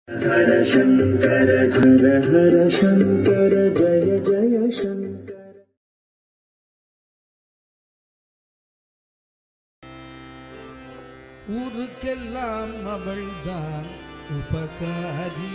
हर शंकर हर हर शंकर जय जय शंकर. ஊருக்கெல்லாம் அவள்தான் உபகாரி.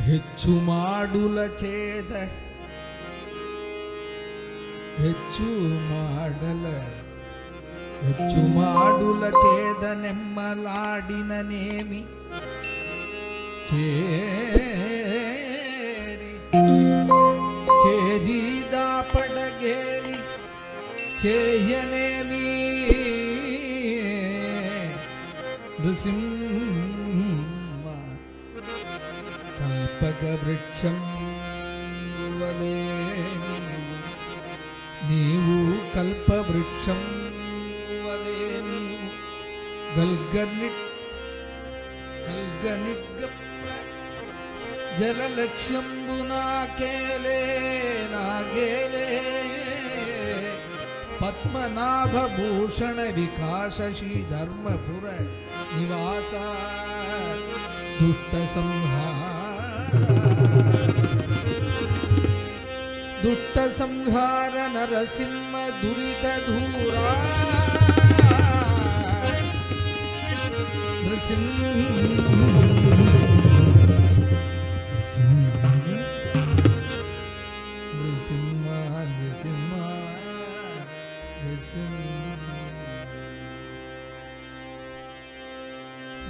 ಹೆಚ್ಚು ಮಾಡುಲ ಛೇದ ಹೆಚ್ಚು ಮಾಡುಲ ಛೇದ ನೆಮ್ಮಲಾಡಿನ ನೇಮಿ చేరిద పడగేరి చేయనేమి నృసింహ కల్పక వృక్షం ನೀವು ಕಲ್ಪವೃಕ್ಷಂ ವಲೇ ನೀವು ಗಲ್ಗನಿಡ್ಗ ಜಲಲಕ್ಷ್ಯಂಬುನಾ ಕೇಲೆ ನಾಗೇಲೆ ಪದ್ಮನಾಭಭೂಷಣ ವಿಕಾಸ ಶ್ರೀ ಧರ್ಮಪುರ ನಿವಾಸ ದುಷ್ಟ ಸಂಹಾರ ನರಸಿಂಹ ದುರಿತ ಧೂರ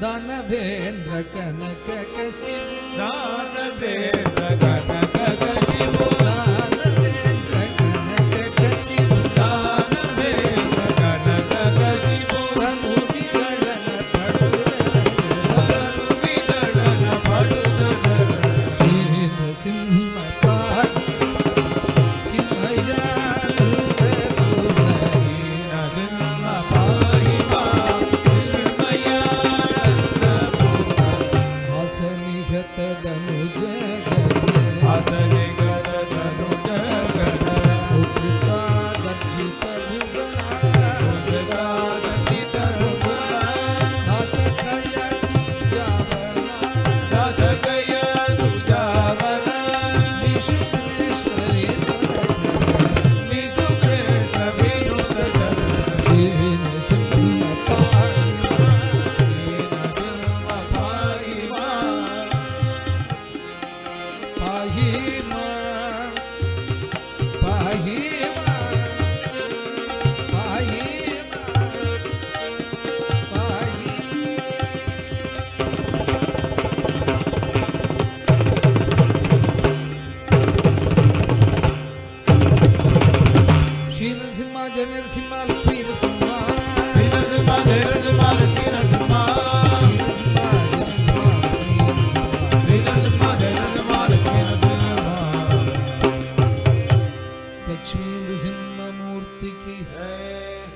दानवेंद्र कनक कशिपु दानवेंद्र कनक कशिपु दानवेंद्र कनक कशिपु दानवेंद्र कनक कशिपु तनु विदलन पडुदन श्री नृसिंह पाद चिन्मया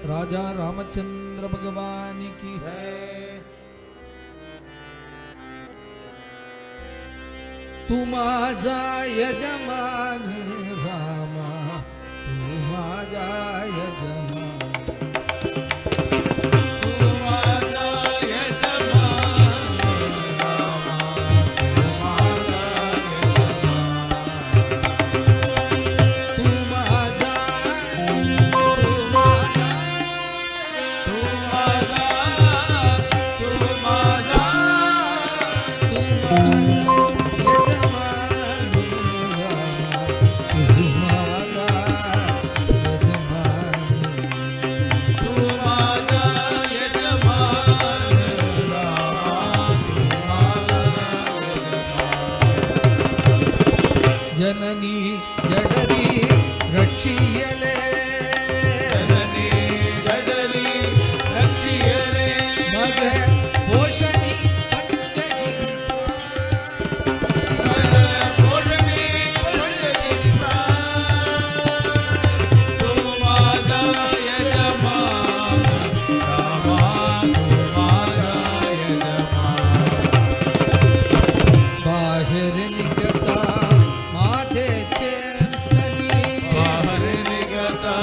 राजा रामचंद्र भगवान की तू माझा यजमान रामा तू माझा यजमान जननी जडरी रक्षियले जननी जडरी रक्षियले मग पोषणी पंचगी पोषणी पंचगिंसा तू माझा यजमान रामा तू माझा यजमान बाहेर निघता बाहर निघता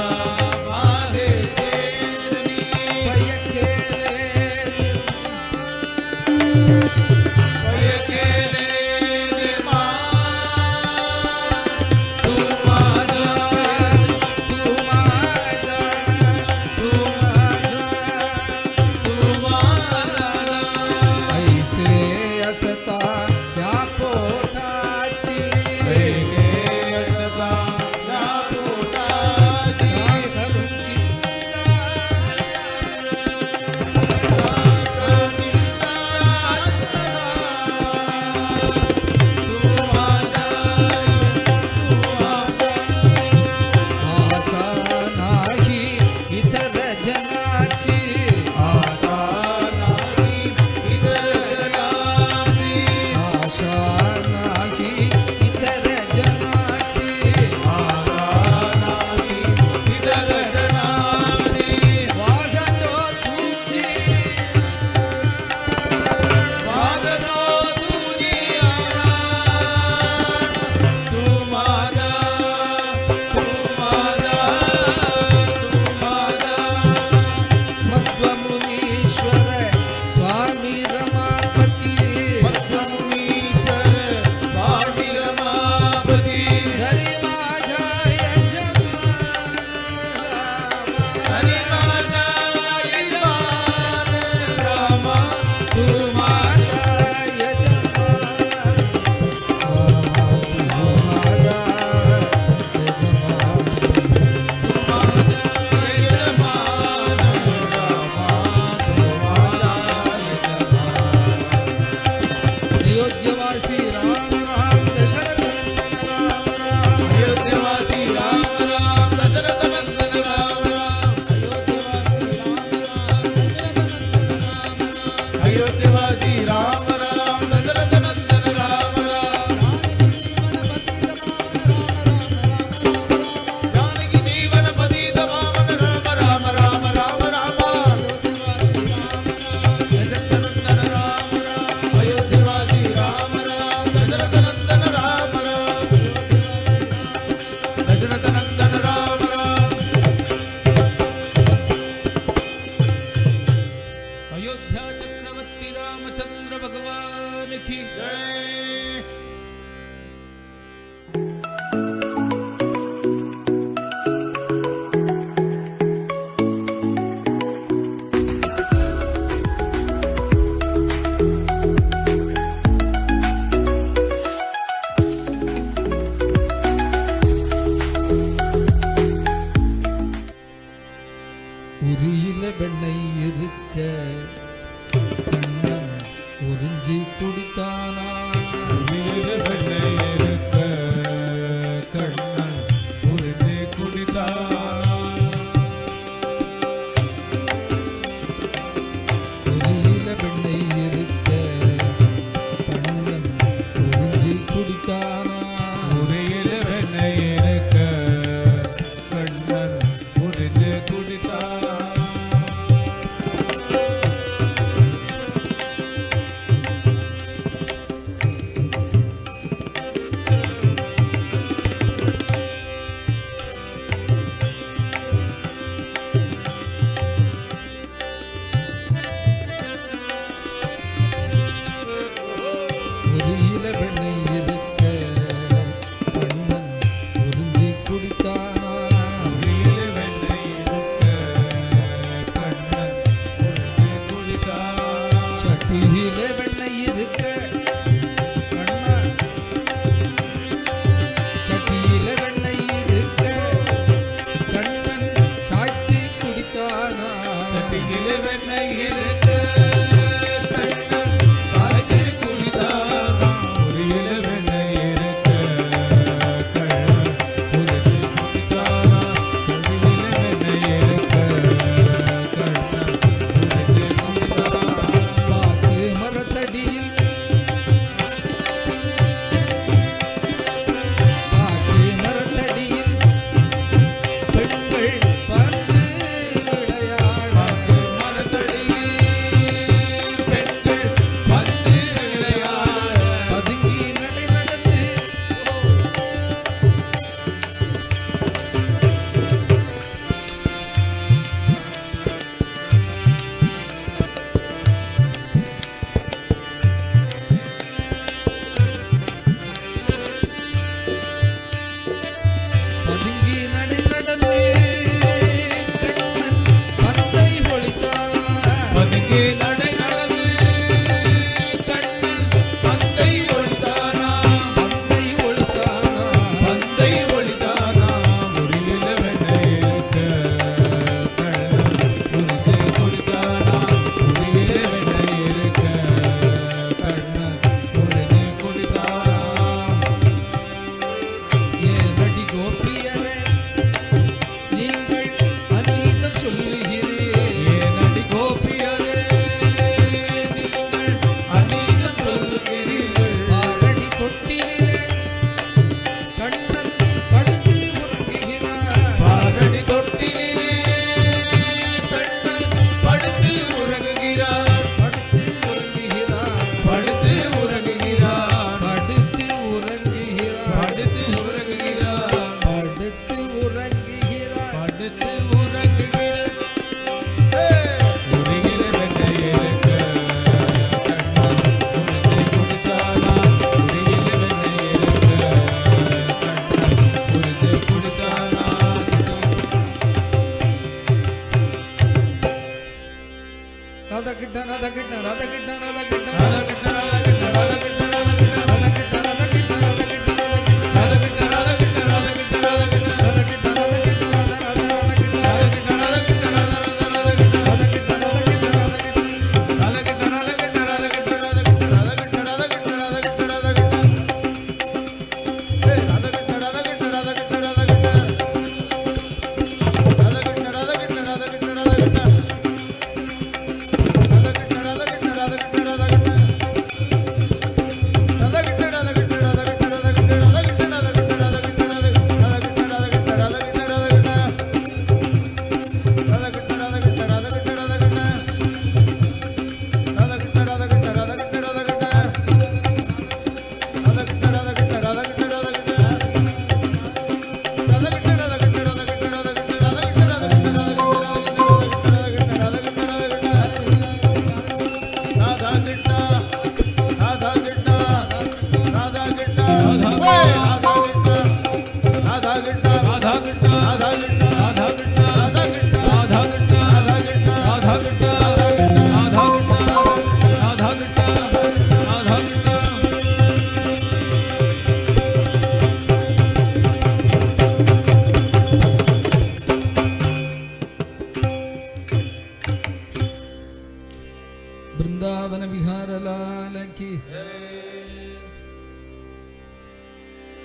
ಬೃಂದಾವನ ವಿಹಾರ ಲಾಲ ಕಿ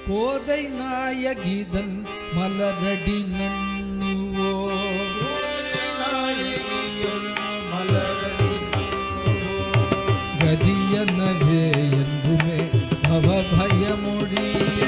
கோதை நாயகிதன் மலரடி நன்னுவோ கதியனவே என்றுமே அவபயமொழிய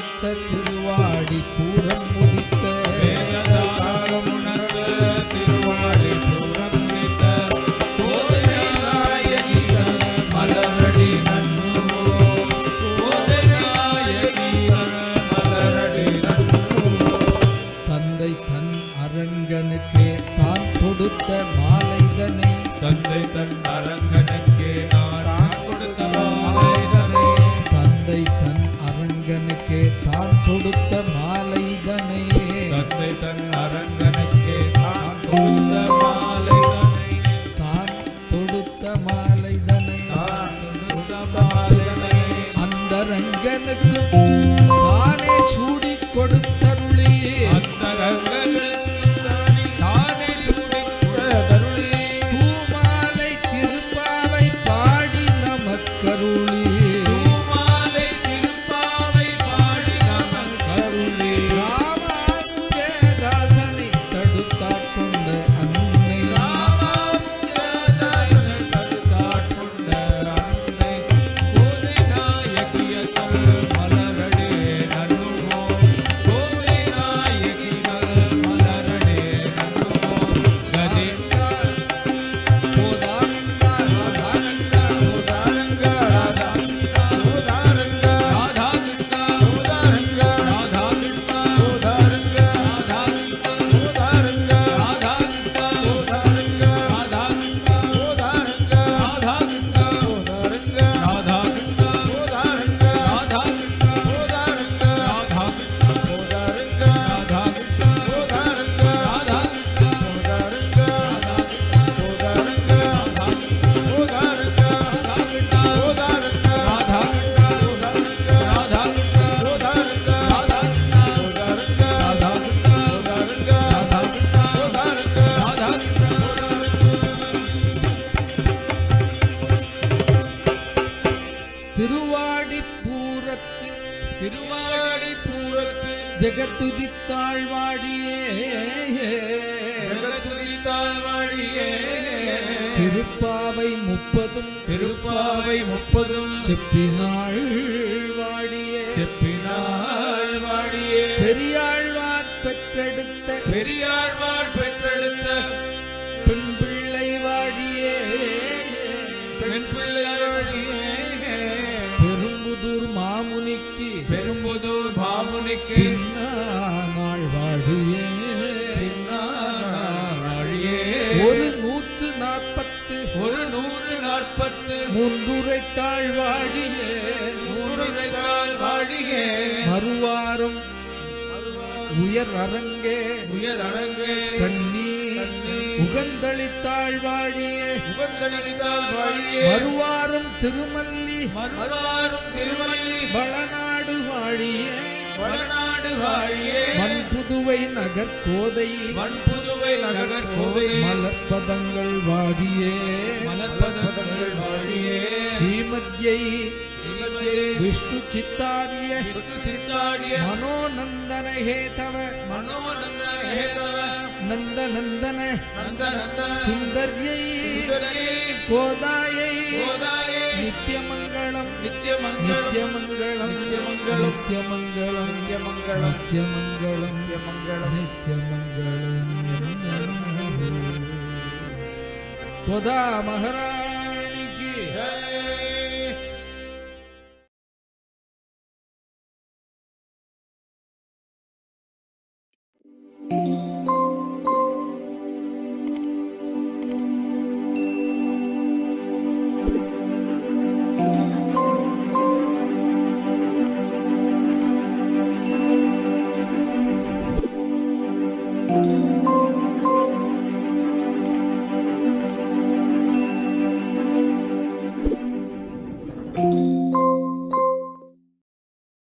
திருவாடி பூரம் முடித்த திருவாடி பூரம் முடித்த கோதை நாயகிதன் மலரடி நன்னுவோ கோதை நாயகிதன் மலரடி நன்னுவோ தந்தை தன் அரங்கனுக்கே தான் கொடுத்த மாலைதனை தந்தை தன் அரங்கனுக்கே நான் கொடுத்த மாலைதனை தந்தை தன் அரங்கனுக்கே தான் கொடுத்த மாலைதனை தந்தை தன் அரங்கனுக்கே தான் கொடுத்த மாலைதனை தான் கொடுத்த மாலைதனை அந்த ரங்கனுக்கு தானே சூடி கொடுத்தருளி அந்த ரங்கனுக்கு தானே சூடி கொடுத்தருளி பூமாலை திருப்பாவை பாடி நமக்கருளி திருவாடிப்பூரத்து ஜெகத்துதித்தாழ்வாடியே திருப்பாவை 30 செப்பினாள் வாடியே பெரியாழ்வார் பெற்றெடுத்த பெரியாழ்வார் பெற்றெடுத்த பெண் பிள்ளை வாழியே பெண் பிள்ளையே பெரும்புதூர் மாமுனிக்கு பெரும்புதூர் மாமுனிக்கு நாள் வாழியே பின்னாழியே ஒரு 140 ஒரு 140 மூன்றுரைத்தாள் வாழியே மூன்றுரைத்தாள் வாழியே மறுவாரும் உயர் அரங்கே உயர் அரங்கே கண்ணி உகந்தளித்தாள் வாழியே உகந்தளித்தாள் வாழியே மறுவாரும் திருமல்லி மறுவாரும் திருவள்ளி வளநாடு வாழியே வளநாடு வாழியே மண்புதுவை நகர் கோதை மண்புதுவை நகர் கோதை மலர்பதங்கள் வாழியே மலர்பதங்கள் வாழியே ஸ்ரீமத்யை ஸ்ரீமதே விஷ்ணு சித்தாரிய விஷ்ணு சித்தாரிய மனோநந்தன ஹேதவ மனோநந்தன ஹேதவ நந்தநந்தன நந்தநந்தன சுந்தர்யை சுந்தரி கோதாயை கோதாயே நித்யமங்கலம் நித்யமங்கலம் நித்யமங்கலம் நித்யமங்கலம் நித்யமங்கலம் நித்யமங்கலம் நித்யமங்கலம் நித்யமங்கலம் கோதா மகாராணிக்கு ஜெய்